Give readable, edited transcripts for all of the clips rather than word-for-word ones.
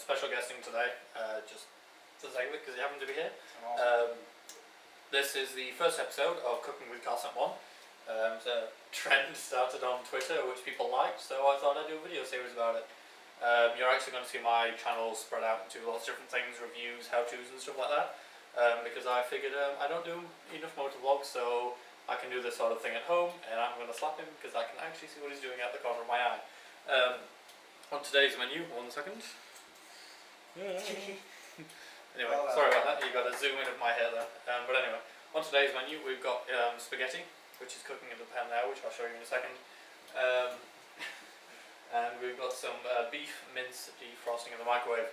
special guesting today, just to say it because you happen to be here. This is the first episode of Cooking with CarlSant1. It's a trend started on Twitter which people liked, so I thought I'd do a video series about it. You're actually going to see my channel spread out into lots of different things, reviews, how-tos and stuff like that, because I figured I don't do enough motor vlogs, so I can do this sort of thing at home, and I'm going to slap him because I can actually see what he's doing out the corner of my eye. On today's menu, 1 second. Anyway, sorry about that, you got a zoom in of my hair there. But anyway, on today's menu we've got spaghetti, which is cooking in the pan now, which I'll show you in a second. And we've got some beef mince defrosting in the microwave.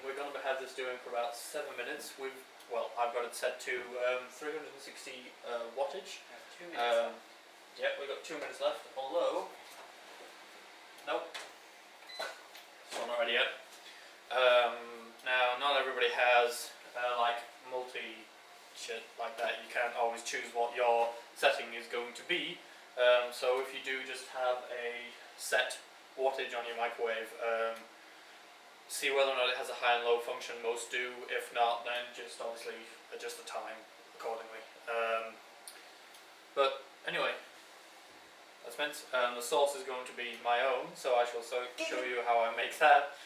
We're going to have this doing for about 7 minutes. I've got it set to 360 wattage. 2 minutes. Yeah, we've got 2 minutes left, although... Nope. So not ready yet. Now, not everybody has like multi-shit like that. You can't always choose what your setting is going to be. So if you do just have a set wattage on your microwave, see whether or not it has a high and low function. Most do. If not, then just obviously adjust the time accordingly. But anyway, that's meant. The sauce is going to be my own, so I shall show you how I make that.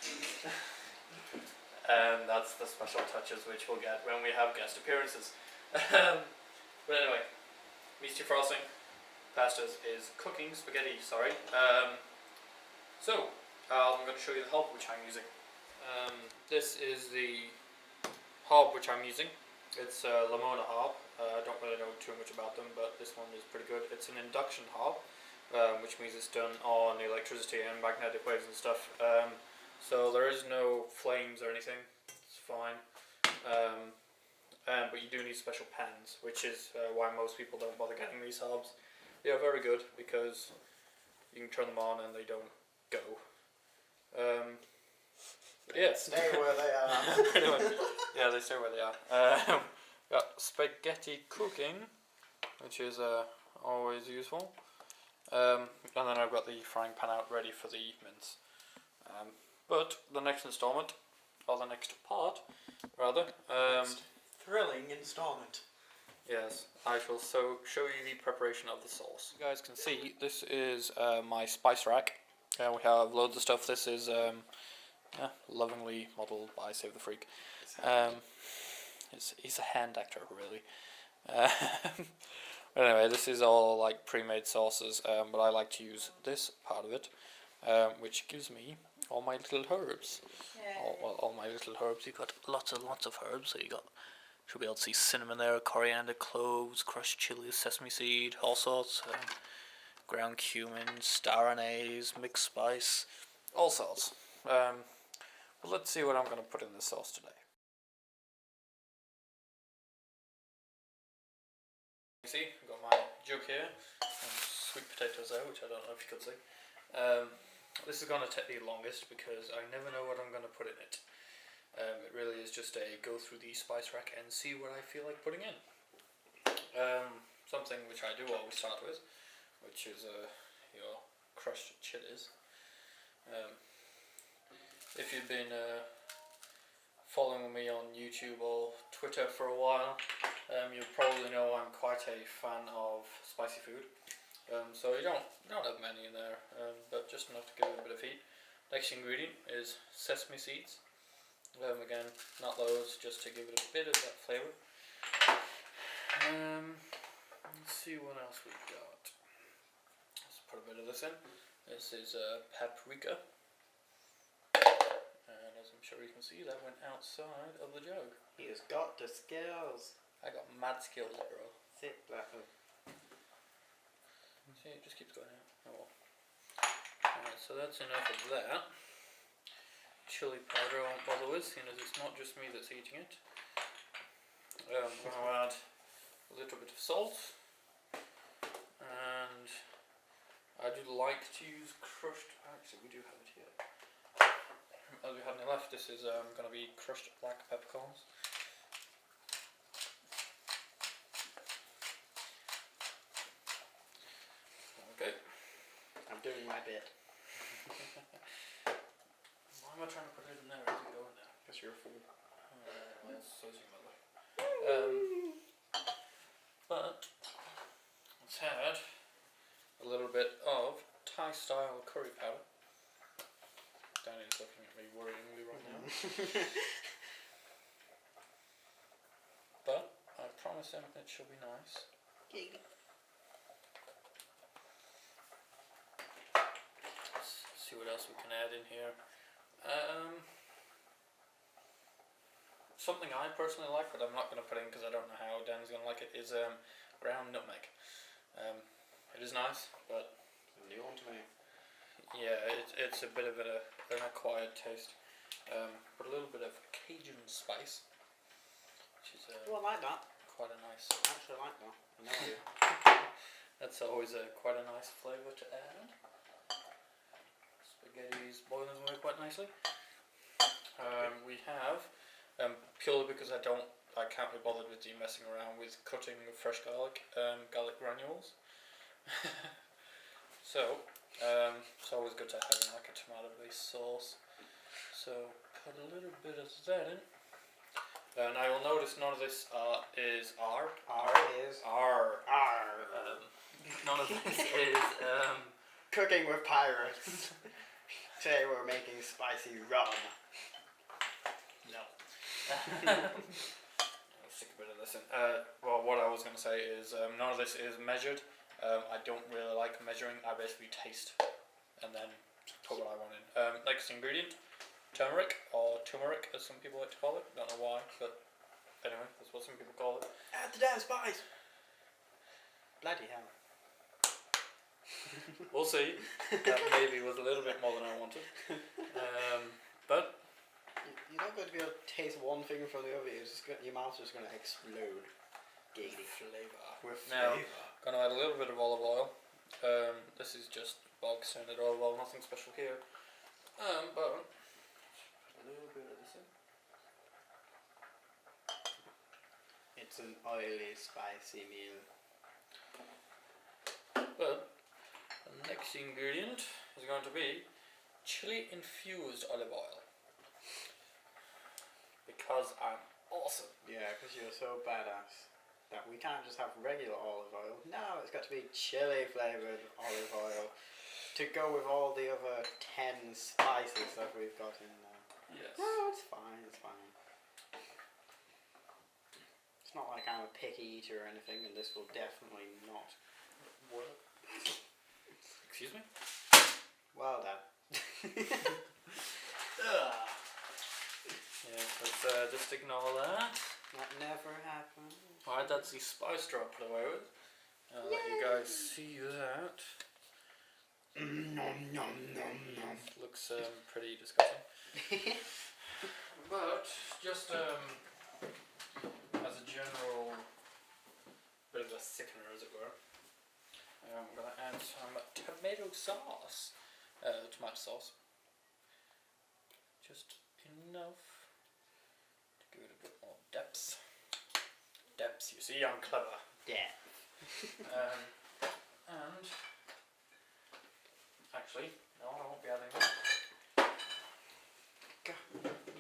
And that's the special touches which we'll get when we have guest appearances. But anyway, meat's defrosting, pastas is cooking, spaghetti, sorry. So, I'm going to show you the hob which I'm using. This is the hob which I'm using. It's a Lamona hob. I don't really know too much about them, but this one is pretty good. It's an induction hob, which means it's done on electricity and magnetic waves and stuff. So there is no flames or anything. It's fine. But you do need special pans, which is why most people don't bother getting these hobs. They are very good because you can turn them on and they don't go. But yeah. Stay where they are. Anyway, yeah, they stay where they are. Got spaghetti cooking, which is always useful. And then I've got the frying pan out ready for the mince. But the next installment, or the next part, rather. Next thrilling installment. Yes, I shall show you the preparation of the sauce. You guys can see this is my spice rack. We have loads of stuff. This is lovingly modelled by SaveTheFreak. He's a hand actor, really. Anyway, this is all like pre-made sauces, but I like to use this part of it, which gives me all my little herbs. All my little herbs. You've got lots and lots of herbs. So you should be able to see cinnamon there, coriander, cloves, crushed chilies, sesame seed, all sorts. Ground cumin, star anise, mixed spice, all sorts. But let's see what I'm going to put in this sauce today. You see, I've got my jug here, and sweet potatoes there, which I don't know if you could see. This is going to take the longest because I never know what I'm going to put in it. It really is just a go through the spice rack and see what I feel like putting in. Something which I do always start with, which is your crushed chilies. If you've been following me on YouTube or Twitter for a while, you'll probably know I'm quite a fan of spicy food. So you don't have many in there, but just enough to give it a bit of heat. Next ingredient is sesame seeds. Again, not loads, just to give it a bit of that flavour. Let's see what else we've got. Let's put a bit of this in. This is paprika. And as I'm sure you can see, that went outside of the jug. He has got the skills. I got mad skills, bro. Sit back up. See, it just keeps going out. Oh well. Alright, so that's enough of that. Chili powder I won't bother with, seeing as it's not just me that's eating it. I'm going to add a little bit of salt. And I do like to use crushed... Actually, we do have it here. As we have any left, this is going to be crushed black peppercorns. Okay. I'm doing my bit. Why am I trying to put it in there? That's your fault. So's your mother. But let's add a little bit of Thai style curry powder. Danny's looking at me worryingly right now. But I promise him it should be nice. Let's see what else we can add in here. Something I personally like, but I'm not going to put in because I don't know how Dan's going to like it, is ground nutmeg. It is nice, but A new one to me. yeah, it's a bit of an acquired taste. But a little bit of Cajun spice, which is Oh, I like that. quite a nice. I actually like that. I know you. That's always quite a nice flavour to add. Spaghetti's boiling away quite nicely. We have, purely because I can't be bothered with you messing around with cutting fresh garlic, garlic granules. So, it's always good to have in like a tomato-based sauce. So, put a little bit of that in. Now you'll notice none of this is R. None of this is Cooking with pirates. Today we're making spicy rum. no. I'll stick a bit of this in. Well, what I was going to say is none of this is measured. I don't really like measuring. I basically taste and then put what I want in. Next ingredient, turmeric, or turmeric as some people like to call it. Don't know why, but anyway, that's what some people call it. Add the damn spice. Bloody hell. We'll see. That maybe was a little bit more than I wanted. But You're not going to be able to taste one thing from the other. Your mouth's just going to explode. Giggity. flavour. With Now, flavour. gonna add a little bit of olive oil. This is just bog standard olive oil, nothing special here. But a little bit of this in. It's an oily, spicy meal. But the next ingredient is going to be chili infused olive oil. Because I'm awesome. Yeah, because you're so badass that we can't just have regular olive oil. No, it's got to be chili flavoured olive oil to go with all the other 10 spices that we've got in there. Yes. No, it's fine, it's fine. It's not like I'm a picky eater or anything, and this will definitely not work. Excuse me? Well done. Yeah, let's just ignore that. That never happened. Alright, that's the spice drop put away with. Let you guys see that. Nom nom nom nom. Looks pretty disgusting. But just as a general bit of a thickener, as it were, I'm going to add some tomato sauce. Tomato sauce. Just enough to give it a bit more depth. Depth, you see, I'm clever. Yeah. And actually, no, I won't be adding that.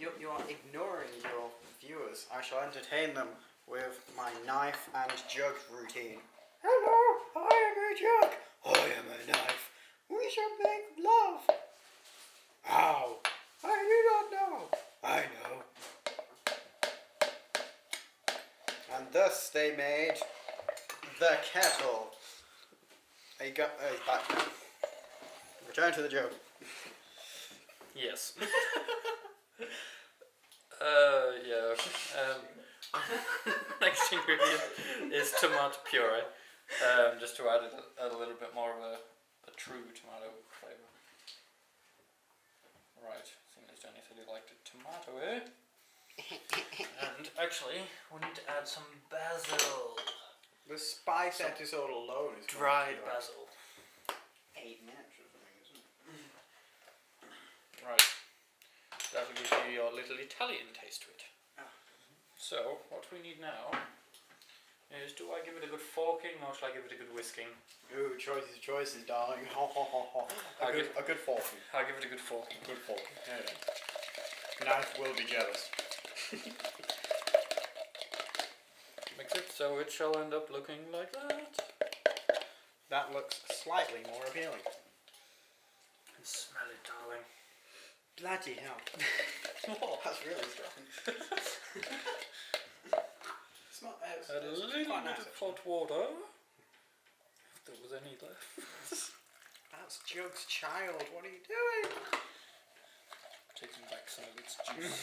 You are ignoring your viewers. I shall entertain them with my knife and jug routine. Hello, I am a jug. I am a knife. We shall make love. How? I do not know. I know. And thus they made the kettle. He's back now. Return to the joke. Yes. Yeah. Next ingredient is tomato puree. Just to add a little bit more of a true tomato flavour. Right, seeing as Johnny said he liked it tomato-y. And actually, we need to add some basil. The spice episode alone is Dried basil. 8 minutes or something, isn't it? Right. That'll give you your little Italian taste to it. So, what we need now is, do I give it a good forking or shall I give it a good whisking? Ooh, choices, darling. A good forking. I'll give it a good forking. Good forking. There you go. Knife will be jealous. Mix it so it shall end up looking like that. That looks slightly more appealing. And smell it, darling. Bloody hell. That's really strong. It's not, Add a little bit of hot water. If there was any left. That's Jug's child. What are you doing? Taking back some of its juice.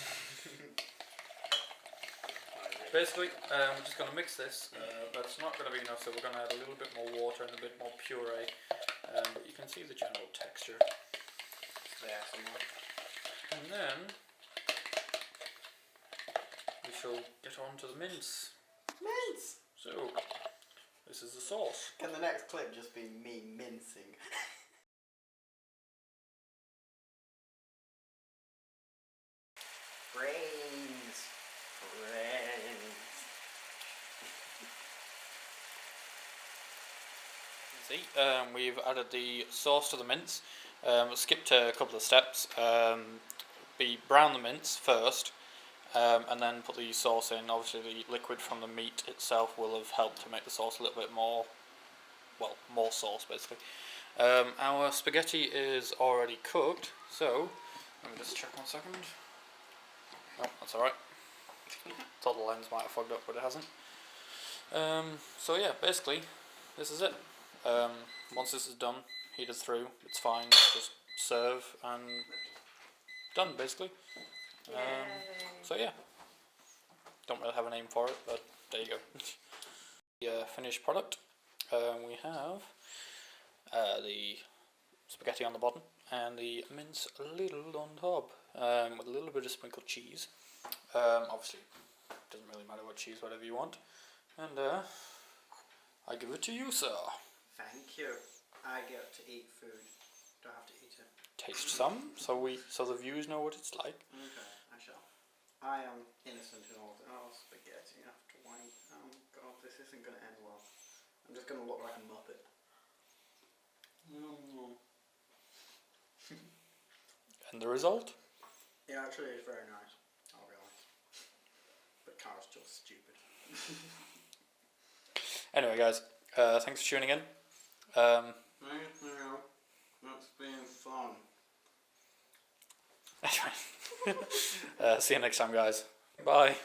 Basically, we're just going to mix this. That's not going to be enough, so we're going to add a little bit more water and a bit more puree. But you can see the general texture. There somewhere. And then we shall get on to the mince. Mince! So, this is the sauce. Can the next clip just be me mincing? Brains. See, we've added the sauce to the mince. Skipped a couple of steps. Brown the mince first, and then put the sauce in. Obviously, the liquid from the meat itself will have helped to make the sauce a little bit more, well, more sauce basically. Our spaghetti is already cooked, so let me just check 1 second. Oh, that's alright. Thought the lens might have fogged up, but it hasn't. So yeah, basically, this is it. Once this is done, heated through, it's fine, just serve and done basically. So yeah, don't really have a name for it, but there you go. The finished product, we have the spaghetti on the bottom and the mince a little on top, with a little bit of sprinkled cheese. Obviously, doesn't really matter what cheese, whatever you want. And I give it to you, sir. Thank you. I get to eat food. Don't have to eat it. Taste some, so the viewers know what it's like. Okay, I shall. I am innocent in all this. Oh, spaghetti after white. Oh god, this isn't going to end well. I'm just going to look like a muppet. And the result? Yeah, actually it's very nice. I'll be honest. But Carl's just stupid. Anyway guys, thanks for tuning in. Thank you. That's been fun. See you next time guys. Bye.